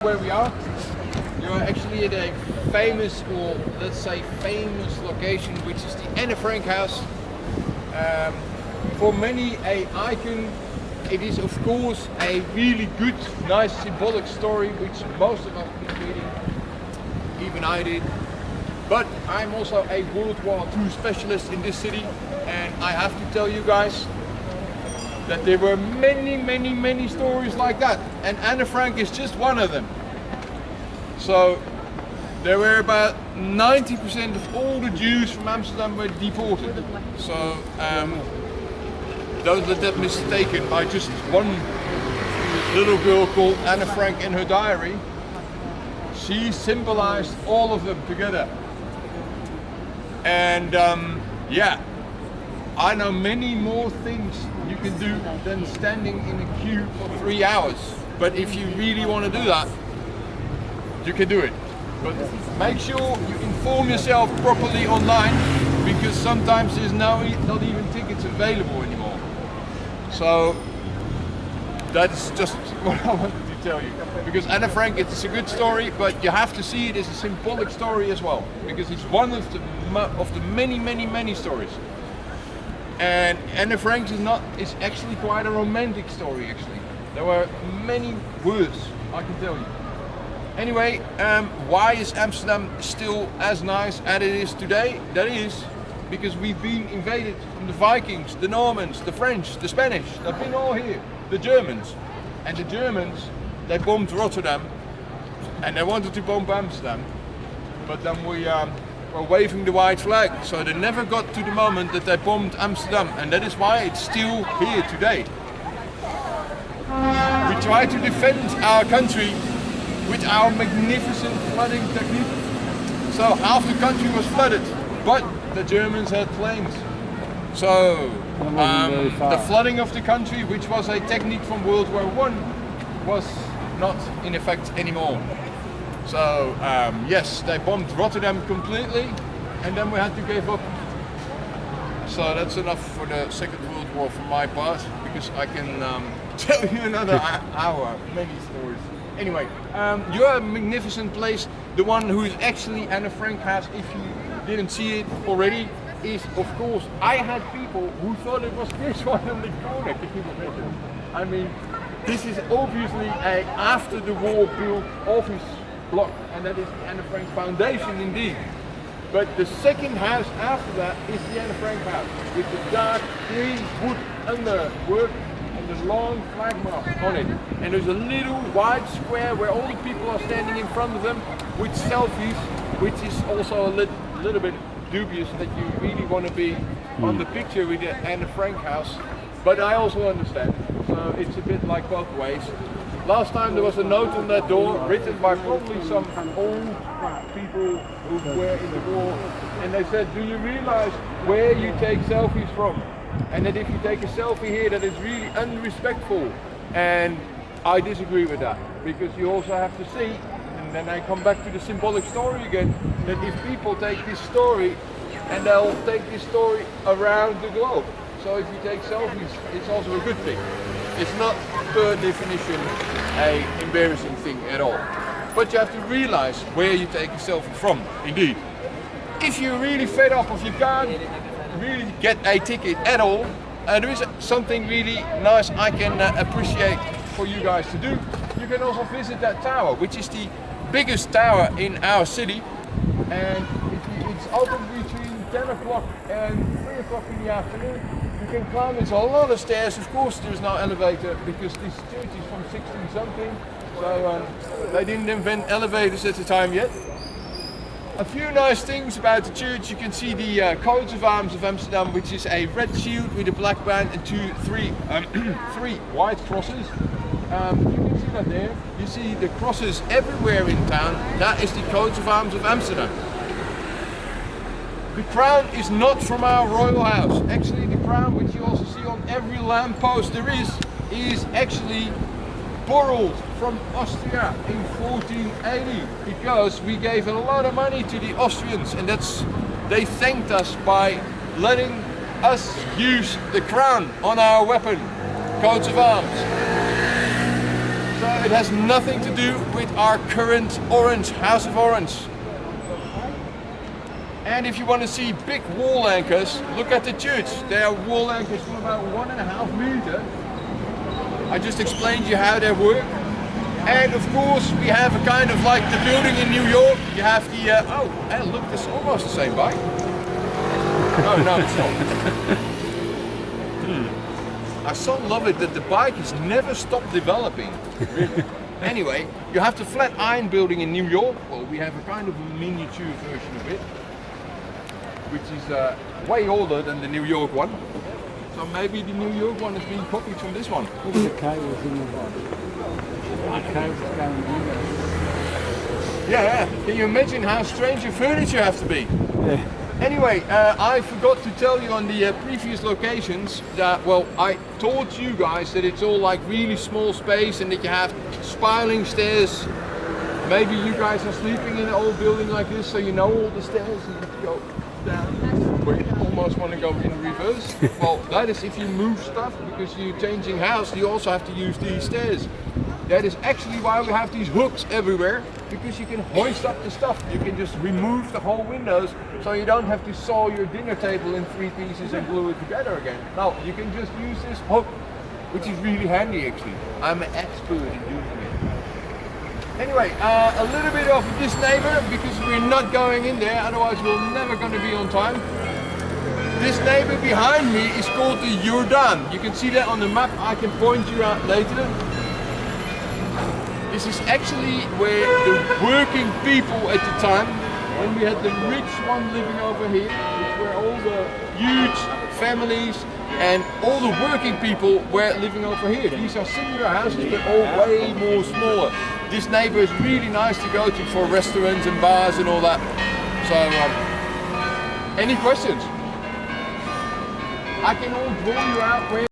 Where we are, you're actually at a famous, or let's say famous location, which is the Anne Frank house. For many a icon. It is of course a really good, nice symbolic story, which most of us been reading, even I did. But I'm also a World War II specialist in this city, and I have to tell you guys that there were many stories like that, and Anne Frank is just one of them. So there were about 90% of all the Jews from Amsterdam were deported. So don't let that mistaken by just one little girl called Anne Frank in her diary. She symbolized all of them together. And yeah, I know many more things you can do than standing in a queue for 3 hours. But if you really want to do that, you can do it. But make sure you inform yourself properly online, because sometimes there's not even tickets available anymore. So that's just what I wanted to tell you. Because Anne Frank, it's a good story, but you have to see it as a symbolic story as well, because it's one of the many stories. And Anne Frank is actually quite a romantic story actually. There were many words I can tell you. Anyway, why is Amsterdam still as nice as it is today? That is because we've been invaded from the Vikings, the Normans, the French, the Spanish. They've been all here. The Germans. And the Germans, they bombed Rotterdam and they wanted to bomb Amsterdam. But then we were waving the white flag. So they never got to the moment that they bombed Amsterdam. And that is why it's still here today. We try to defend our country with our magnificent flooding technique. So half the country was flooded, but the Germans had planes. So the flooding of the country, which was a technique from World War I, was not in effect anymore. So yes, they bombed Rotterdam completely, and then we had to give up. So that's enough for the Second World War from my part, because I can tell you another hour, many stories. Anyway, your magnificent place, the one who is actually Anne Frank has, if you didn't see it already, is of course, I had people who thought it was this one in the corner. Can you imagine? I mean, this is obviously a after the war built office block, and that is the Anne Frank Foundation indeed. But the second house after that is the Anne Frank house, with the dark green wood underwork and the long flag mark on it. And there's a little wide square where all the people are standing in front of them with selfies, which is also a little bit dubious that you really want to be on the picture with the Anne Frank house. But I also understand, so it's a bit like both ways. Last time there was a note on that door written by probably some old people who were in the war, and they said, do you realize where you take selfies from? And that if you take a selfie here, that is really unrespectful. And I disagree with that, because you also have to see, and then I come back to the symbolic story again, that if people take this story, and they'll take this story around the globe. So if you take selfies, it's also a good thing. It's not per definition an embarrassing thing at all. But you have to realize where you take a selfie from, indeed. If you're really fed up, if you can't really get a ticket at all, there is something really nice I can appreciate for you guys to do. You can also visit that tower, which is the biggest tower in our city, and it's open between 10 o'clock and 3 o'clock in the afternoon. You can climb, it's a lot of stairs. Of course there's no elevator, because this church is from 16 something, so they didn't invent elevators at the time yet. A few nice things about the church: you can see the coats of arms of Amsterdam, which is a red shield with a black band and three white crosses. You can see that there. You see the crosses everywhere in town. That is the coats of arms of Amsterdam. The crown is not from our royal house. Actually, the crown, which you also see on every lamppost there is actually borrowed from Austria in 1480, because we gave a lot of money to the Austrians, and they thanked us by letting us use the crown on our weapon, coats of arms. So it has nothing to do with our current Orange, House of Orange. And if you want to see big wall anchors, look at the church. They are wall anchors from about 1.5 meters. I just explained you how they work. And of course we have a kind of like the building in New York. You have the, oh, hey, look, this is almost the same bike. Oh no, it's not. I so love it that the bike has never stopped developing. Really. Anyway, you have the flat iron building in New York. Well, we have a kind of a miniature version of it, which is way older than the New York one. So maybe the New York one is being copied from this one. Look at the cables in the bottom. The cables going in there. Yeah, can you imagine how strange your furniture has to be? Yeah. Anyway, I forgot to tell you on the previous locations that, well, I told you guys that it's all like really small space and that you have spiraling stairs. Maybe you guys are sleeping in an old building like this, so you know all the stairs and you go down. But you almost want to go in reverse. Well, that is if you move stuff, because you're changing house, you also have to use these stairs. That is actually why we have these hooks everywhere, because you can hoist up the stuff. You can just remove the whole windows, so you don't have to saw your dinner table in 3 pieces and glue it together again. No, you can just use this hook, which is really handy actually. I'm an expert in using it. Anyway, a little bit of this neighbor, because we're not going in there, otherwise we're never going to be on time. This neighbor behind me is called the Jordan. You can see that on the map. I can point you out later. This is actually where the working people at the time, when we had the rich one living over here, which were all the huge families and all the working people were living over here. These are similar houses but all way more smaller. This neighbor is really nice to go to for restaurants and bars and all that. So, any questions? I can all draw you out where